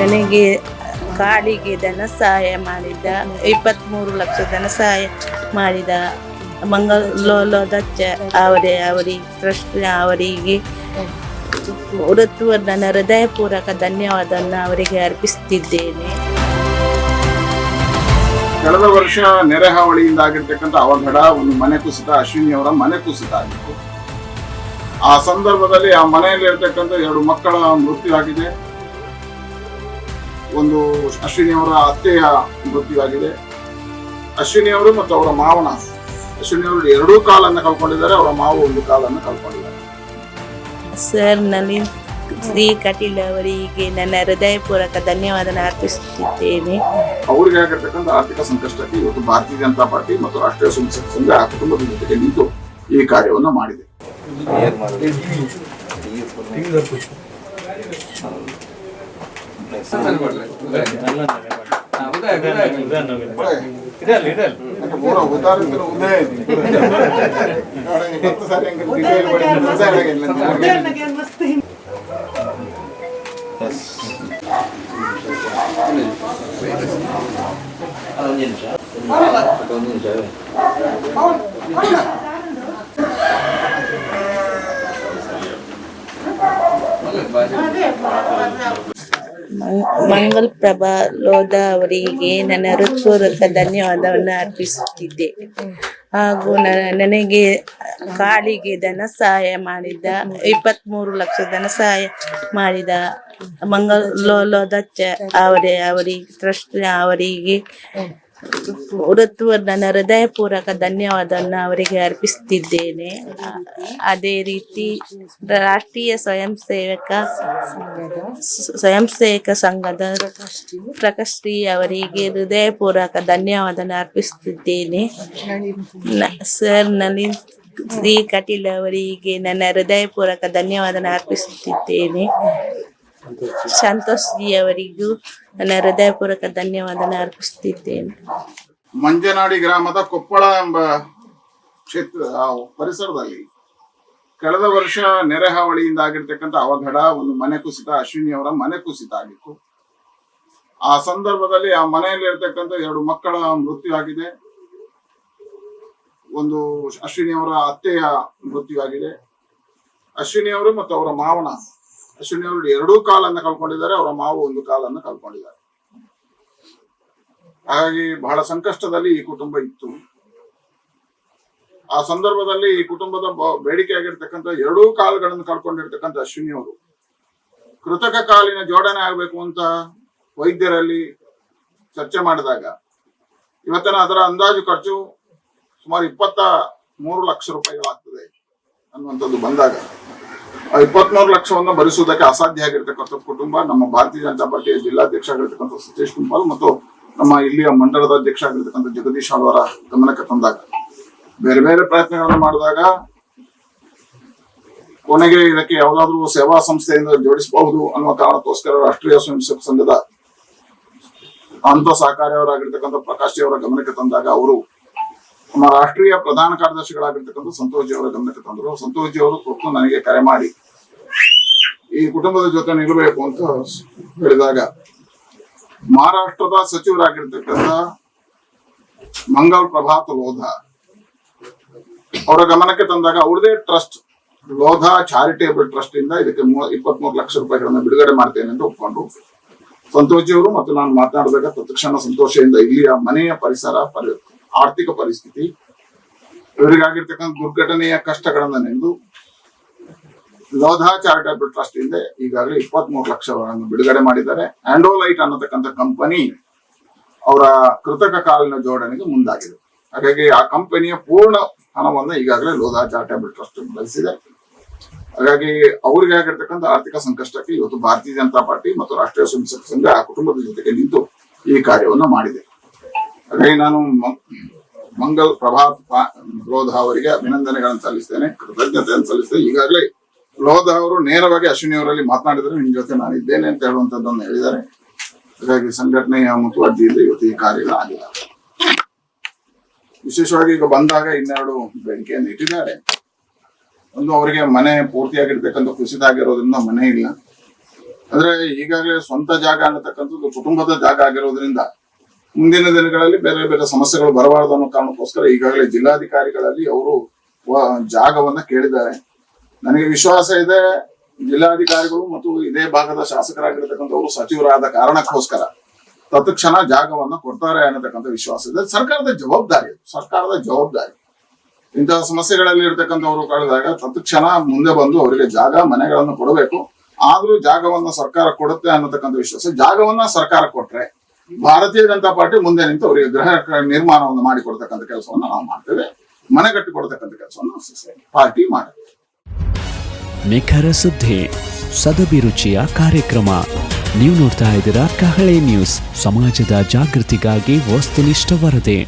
ನನಗೆ ಕಾಡಿಗೆ ಧನ ಸಹಾಯ ಮಾಡಿದ 23 ಲಕ್ಷ ಧನ ಸಹಾಯ ಮಾಡಿದ ಮಂಗಳೋದಚ್ಚ ಅವರಿಗೆ ಟ್ರಸ್ಟ್ ಅವರಿಗೆ ನನ್ನ ಹೃದಯಪೂರ್ವಕ ಧನ್ಯವಾದವನ್ನು ಅವರಿಗೆ ಅರ್ಪಿಸುತ್ತಿದ್ದೇನೆ. ಕಳೆದ ವರ್ಷ ನೆರೆ ಹಾವಳಿಯಿಂದ ಆಗಿರ್ತಕ್ಕಂಥ ಅವಘಡ, ಒಂದು ಮನೆ ಕುಸಿತ, ಅಶ್ವಿನಿ ಅವರ ಮನೆ ಕುಸಿತ ಆಗಿತ್ತು. ಆ ಸಂದರ್ಭದಲ್ಲಿ ಆ ಮನೆಯಲ್ಲಿ ಇರತಕ್ಕಂಥ 2 ಮಕ್ಕಳ ಮೃತ್ಯು ಆಗಿದೆ. ಒಂದು ಅಶ್ವಿನಿ ಅವರ ಅತ್ತೆಯ ಮೃತ್ಯು ಆಗಿದೆ. ಅಶ್ವಿನಿ ಅವರು ಮತ್ತು ಅವರ ಮಾವನ, ಅಶ್ವಿನಿ ಅವರು 2 ಕಾಲನ್ನು ಕಳ್ಕೊಂಡಿದ್ದಾರೆ, ಅವರ ಮಾವು 1 ಕಾಲನ್ನು ಕಳ್ಕೊಂಡಿದ್ದಾರೆ. ಸರ್, ನಳಿನ್ ಶ್ರೀ ಕಟೀಲ್ ಅವರಿಗೆ ನನ್ನ ಹೃದಯಪೂರ್ವಕ ಧನ್ಯವಾದ ಅರ್ಪಿಸುತ್ತಿದ್ದೇನೆ. ಅವರಿಗೆ ಆಗಿರ್ತಕ್ಕಂಥ ಆರ್ಥಿಕ ಸಂಕಷ್ಟಕ್ಕೆ ಇವತ್ತು ಭಾರತೀಯ ಜನತಾ ಪಾರ್ಟಿ ಮತ್ತು ರಾಷ್ಟ್ರೀಯ ಸ್ವಯಂ ಸೇವಕ ಸಂಘ ಆ ಕುಟುಂಬದ ಜೊತೆಗೆ ನಿಂತು ಈ ಕಾರ್ಯವನ್ನು ಮಾಡಿದೆ. ಮಂಗಲ್ ಪ್ರಭಾ ಲೋಧಾ ಅವರಿಗೆ ನನ್ನ ಹೃತ್ಪೂರ್ವಕ ಧನ್ಯವಾದವನ್ನು ಅರ್ಪಿಸುತ್ತಿದ್ದೆ. ಹಾಗೂ ನನಗೆ ಕಾಡಿಗೆ ಧನ ಸಹಾಯ ಮಾಡಿದ 23 ಲಕ್ಷ ಧನ ಸಹಾಯ ಮಾಡಿದ ಮಂಗಳೋದಚ್ಚ ಅವರಿಗೆ ಟ್ರಸ್ಟ್ ಅವರಿಗೆ ನನ್ನ ಹೃದಯಪೂರ್ವಕ ಧನ್ಯವಾದವನ್ನು ಅವರಿಗೆ ಅರ್ಪಿಸುತ್ತಿದ್ದೇನೆ. ಅದೇ ರೀತಿ ರಾಷ್ಟ್ರೀಯ ಸ್ವಯಂ ಸೇವಕ ಸಂಘದ ಪ್ರಕಾಶ್ರೀ ಅವರಿಗೆ ಹೃದಯಪೂರ್ವಕ ಧನ್ಯವಾದವನ್ನು ಅರ್ಪಿಸುತ್ತಿದ್ದೇನೆ. ಸರ್, ನಳಿನ್ ಶ್ರೀ ಕಟೀಲ್ ಅವರಿಗೆ ನನ್ನ ಹೃದಯಪೂರ್ವಕ ಧನ್ಯವಾದವನ್ನು ಅರ್ಪಿಸುತ್ತಿದ್ದೇನೆ. ಸಂತೋಷ್ ಜಿ ಅವರಿಗೂ ನನ್ನ ಹೃದಯಪೂರ್ವಕ ಧನ್ಯವಾದ ಅರ್ಪಿಸುತ್ತಿದ್ದೇನೆ. ಮಂಜನಾಡಿ ಗ್ರಾಮದ ಕೊಪ್ಪಳ ಎಂಬ ಕ್ಷೇತ್ರ ಪರಿಸರದಲ್ಲಿ ಕಳೆದ ವರ್ಷ ನೆರೆ ಹಾವಳಿಯಿಂದ ಆಗಿರ್ತಕ್ಕಂಥ ಅವಘಡ, ಒಂದು ಮನೆ ಕುಸಿತ, ಅಶ್ವಿನಿ ಅವರ ಮನೆ ಕುಸಿತ ಆಗಿತ್ತು. ಆ ಸಂದರ್ಭದಲ್ಲಿ ಆ ಮನೆಯಲ್ಲಿ ಇರತಕ್ಕಂಥ 2 ಮಕ್ಕಳ ಮೃತ್ಯು ಆಗಿದೆ. ಒಂದು ಅಶ್ವಿನಿ ಅವರ ಅತ್ತೆಯ ಮೃತ್ಯು ಆಗಿದೆ. ಅಶ್ವಿನಿ ಅವರು ಮತ್ತು ಅವರ ಮಾವನ, ಅಶ್ವಿನಿ ಅವರು 2 ಕಾಲನ್ನು ಕಳ್ಕೊಂಡಿದ್ದಾರೆ, ಅವರ ಮಾವು 1 ಕಾಲನ್ನು ಕಳ್ಕೊಂಡಿದ್ದಾರೆ. ಹಾಗಾಗಿ ಬಹಳ ಸಂಕಷ್ಟದಲ್ಲಿ ಈ ಕುಟುಂಬ ಇತ್ತು. ಆ ಸಂದರ್ಭದಲ್ಲಿ ಈ ಕುಟುಂಬದ ಬೇಡಿಕೆ ಆಗಿರ್ತಕ್ಕಂಥ 2 ಕಾಲುಗಳನ್ನು ಕಳ್ಕೊಂಡಿರ್ತಕ್ಕಂಥ ಅಶ್ವಿನಿ ಅವರು ಕೃತಕ ಕಾಲಿನ ಜೋಡಣೆ ಆಗಬೇಕು ಅಂತ ವೈದ್ಯರಲ್ಲಿ ಚರ್ಚೆ ಮಾಡಿದಾಗ ಇವತ್ತಿನ ಅದರ ಅಂದಾಜು ಖರ್ಚು ಸುಮಾರು 23 ಲಕ್ಷ ರೂಪಾಯಿಗಳಾಗ್ತದೆ ಅನ್ನುವಂಥದ್ದು ಬಂದಾಗ 23 ಲಕ್ಷವನ್ನು ಭರಿಸುವುದಕ್ಕೆ ಅಸಾಧ್ಯ ಆಗಿರ್ತಕ್ಕಂಥ ಕುಟುಂಬ ನಮ್ಮ ಭಾರತೀಯ ಜನತಾ ಪಾರ್ಟಿಯ ಜಿಲ್ಲಾಧ್ಯಕ್ಷ ಆಗಿರ್ತಕ್ಕಂಥ ಸತೀಶ್ ಕುಂಪಾಲ್ ಮತ್ತು ನಮ್ಮ ಇಲ್ಲಿಯ ಮಂಡಲದ ಅಧ್ಯಕ್ಷ ಆಗಿರ್ತಕ್ಕಂಥ ಜಗದೀಶ್ ಅವರ ಗಮನಕ್ಕೆ ತಂದಾಗ ಬೇರೆ ಬೇರೆ ಪ್ರಯತ್ನಗಳನ್ನು ಮಾಡಿದಾಗ ಕೊನೆಗೆ ಇದಕ್ಕೆ ಯಾವುದಾದ್ರೂ ಸೇವಾ ಸಂಸ್ಥೆಯಿಂದ ಜೋಡಿಸಬಹುದು ಅನ್ನುವ ಕಾರಣಕ್ಕೋಸ್ಕರ ರಾಷ್ಟ್ರೀಯ ಸ್ವಯಂ ಸೇವಕ ಸಂಘದ ಅಂತ ಸಹಕಾರಿಯವರಾಗಿರ್ತಕ್ಕಂಥ ಪ್ರಕಾಶ್ ಅವರ ಗಮನಕ್ಕೆ ತಂದಾಗ ಅವರು ನಮ್ಮ ರಾಷ್ಟ್ರೀಯ ಪ್ರಧಾನ ಕಾರ್ಯದರ್ಶಿಗಳಾಗಿರ್ತಕ್ಕಂಥ ಸಂತೋಷ್ ಜಿ ಅವರ ಗಮನಕ್ಕೆ ತಂದರು. ಸಂತೋಷ್ ಜಿ ಅವರು ಕೊಟ್ಟು ನನಗೆ ಕರೆ ಮಾಡಿ ಈ ಕುಟುಂಬದ ಜೊತೆ ನಿಲ್ಲಬೇಕು ಅಂತ ಹೇಳಿದಾಗ ಮಹಾರಾಷ್ಟ್ರದ ಸಚಿವರಾಗಿರ್ತಕ್ಕಂಥ ಮಂಗಲ್ ಪ್ರಭಾತ್ ಲೋಧಾ ಅವರ ಗಮನಕ್ಕೆ ತಂದಾಗ ಅವ್ರದೇ ಟ್ರಸ್ಟ್ ಲೋಧಾ ಚಾರಿಟೇಬಲ್ ಟ್ರಸ್ಟ್ ಇಂದ ಇದಕ್ಕೆ 23 ಲಕ್ಷ ರೂಪಾಯಿಗಳನ್ನು ಬಿಡುಗಡೆ ಮಾಡ್ತೇನೆ ಅಂತ ಒಪ್ಕೊಂಡ್ರು. ಸಂತೋಷ್ ಜಿ ಅವರು ಮತ್ತು ನಾನು ಮಾತನಾಡಿದಾಗ ತತ್ಕ್ಷಣ ಸಂತೋಷದಿಂದ ಇಲ್ಲಿಯ ಮನೆಯ ಪರಿಸರ, ಆರ್ಥಿಕ ಪರಿಸ್ಥಿತಿ, ಇವರಿಗಾಗಿರ್ತಕ್ಕಂಥ ದುರ್ಘಟನೆಯ ಕಷ್ಟಗಳನ್ನ ನೆಂದು ಲೋಧಾ ಚಾರಿಟೇಬಲ್ ಟ್ರಸ್ಟ್ ಇಂದ ಈಗಾಗಲೇ 23 ಲಕ್ಷಗಳನ್ನು ಬಿಡುಗಡೆ ಮಾಡಿದ್ದಾರೆ. ಆಂಡೋಲೈಟ್ ಅನ್ನತಕ್ಕಂಥ ಕಂಪನಿ ಅವರ ಕೃತಕ ಕಾಲಿನ ಜೋಡಣೆಗೆ ಮುಂದಾಗಿದೆ. ಹಾಗಾಗಿ ಆ ಕಂಪನಿಯ ಪೂರ್ಣ ಹಣವನ್ನು ಈಗಾಗಲೇ ಲೋಧಾ ಚಾರಿಟೇಬಲ್ ಟ್ರಸ್ಟ್ ಬಳಸಿದೆ. ಹಾಗಾಗಿ ಅವರಿಗೆ ಆಗಿರ್ತಕ್ಕಂಥ ಆರ್ಥಿಕ ಸಂಕಷ್ಟಕ್ಕೆ ಇವತ್ತು ಭಾರತೀಯ ಜನತಾ ಪಾರ್ಟಿ ಮತ್ತು ರಾಷ್ಟ್ರೀಯ ಸ್ವಯಂ ಸೇವಕ ಸಂಘ ಆ ಕುಟುಂಬದ ಜೊತೆಗೆ ನಿಂತು ಈ ಕಾರ್ಯವನ್ನು ಮಾಡಿದೆ. ಹಾಗಾಗಿ ನಾನು ಮಂಗಲ್ ಪ್ರಭಾತ್ ಲೋಧಾ ಅವರಿಗೆ ಅಭಿನಂದನೆಗಳನ್ನು ಸಲ್ಲಿಸ್ತೇನೆ, ಕೃತಜ್ಞತೆಯನ್ನು ಸಲ್ಲಿಸ್ತೇನೆ. ಈಗಾಗಲೇ ಲೋಧಾ ಅವರು ನೇರವಾಗಿ ಅಶ್ವಿನಿ ಅವರಲ್ಲಿ ಮಾತನಾಡಿದರೆ ನಿಮ್ ಜೊತೆ ನಾನು ಇದ್ದೇನೆ ಅಂತ ಹೇಳುವಂತದ್ದನ್ನು ಹೇಳಿದ್ದಾರೆ. ಹಾಗಾಗಿ ಸಂಘಟನೆಯ ಮುತುವರ್ಜಿಯಿಂದ ಇವತ್ತು ಈ ಕಾರ್ಯಗಳಾಗಿಲ್ಲ. ವಿಶೇಷವಾಗಿ ಈಗ ಬಂದಾಗ 2 ಬೇಡಿಕೆಯನ್ನು ಇಟ್ಟಿದ್ದಾರೆ. ಒಂದು, ಅವರಿಗೆ ಮನೆ ಪೂರ್ತಿಯಾಗಿರ್ತಕ್ಕಂಥ ಕುಸಿತ ಆಗಿರೋದ್ರಿಂದ ಮನೆ ಇಲ್ಲ. ಅಂದ್ರೆ ಈಗಾಗಲೇ ಸ್ವಂತ ಜಾಗ ಅನ್ನತಕ್ಕಂಥದ್ದು ಕುಟುಂಬದ ಜಾಗ ಆಗಿರೋದ್ರಿಂದ ಮುಂದಿನ ದಿನಗಳಲ್ಲಿ ಬೇರೆ ಬೇರೆ ಸಮಸ್ಯೆಗಳು ಬರಬಾರದು ಅನ್ನೋ ಕಾರಣಕ್ಕೋಸ್ಕರ ಈಗಾಗಲೇ ಜಿಲ್ಲಾಧಿಕಾರಿಗಳಲ್ಲಿ ಅವರು ಜಾಗವನ್ನ ಕೇಳಿದ್ದಾರೆ. ನನಗೆ ವಿಶ್ವಾಸ ಇದೆ ಜಿಲ್ಲಾಧಿಕಾರಿಗಳು ಮತ್ತು ಇದೇ ಭಾಗದ ಶಾಸಕರಾಗಿರ್ತಕ್ಕಂಥವರು ಸಚಿವರಾದ ಕಾರಣಕ್ಕೋಸ್ಕರ ತತ್ಕ್ಷಣ ಜಾಗವನ್ನ ಕೊಡ್ತಾರೆ ಅನ್ನತಕ್ಕಂಥ ವಿಶ್ವಾಸ ಇದೆ. ಸರ್ಕಾರದ ಜವಾಬ್ದಾರಿ ಇಂತಹ ಸಮಸ್ಯೆಗಳಲ್ಲಿ ಇರ್ತಕ್ಕಂಥವ್ರು ಕಳೆದಾಗ ತತ್ಕ್ಷಣ ಮುಂದೆ ಬಂದು ಅವರಿಗೆ ಜಾಗ ಮನೆಗಳನ್ನು ಕೊಡಬೇಕು. ಆದ್ರೂ ಜಾಗವನ್ನ ಸರ್ಕಾರ ಕೊಡುತ್ತೆ ಅನ್ನತಕ್ಕಂಥ ವಿಶ್ವಾಸ. ಜಾಗವನ್ನ ಸರ್ಕಾರ ಕೊಟ್ರೆ ಭಾರತೀಯ ಜನತಾ ಪಾರ್ಟಿ ಮುಂದೆ ನಿಂತು ಅವರಿಗೆ ಗೃಹ ನಿರ್ಮಾಣವನ್ನು ಮಾಡಿಕೊಡ್ತಕ್ಕಂಥ ಕೆಲಸವನ್ನ ನಾವು ಮಾಡ್ತೇವೆ. ಮನೆ ಕಟ್ಟಿಕೊಡ್ತಕ್ಕಂಥ ಕೆಲಸವನ್ನು ಪಾರ್ಟಿ ಮಾಡುತ್ತೆ. ನಿಖರ ಸುದ್ದಿ, ಸದಭಿರುಚಿಯ ಕಾರ್ಯಕ್ರಮ. ನೀವು ನೋಡ್ತಾ ಇದ್ದೀರಾ ಕಹಳೆ ನ್ಯೂಸ್, ಸಮಾಜದ ಜಾಗೃತಿಗಾಗಿ ವಸ್ತುನಿಷ್ಠ ವರದಿ.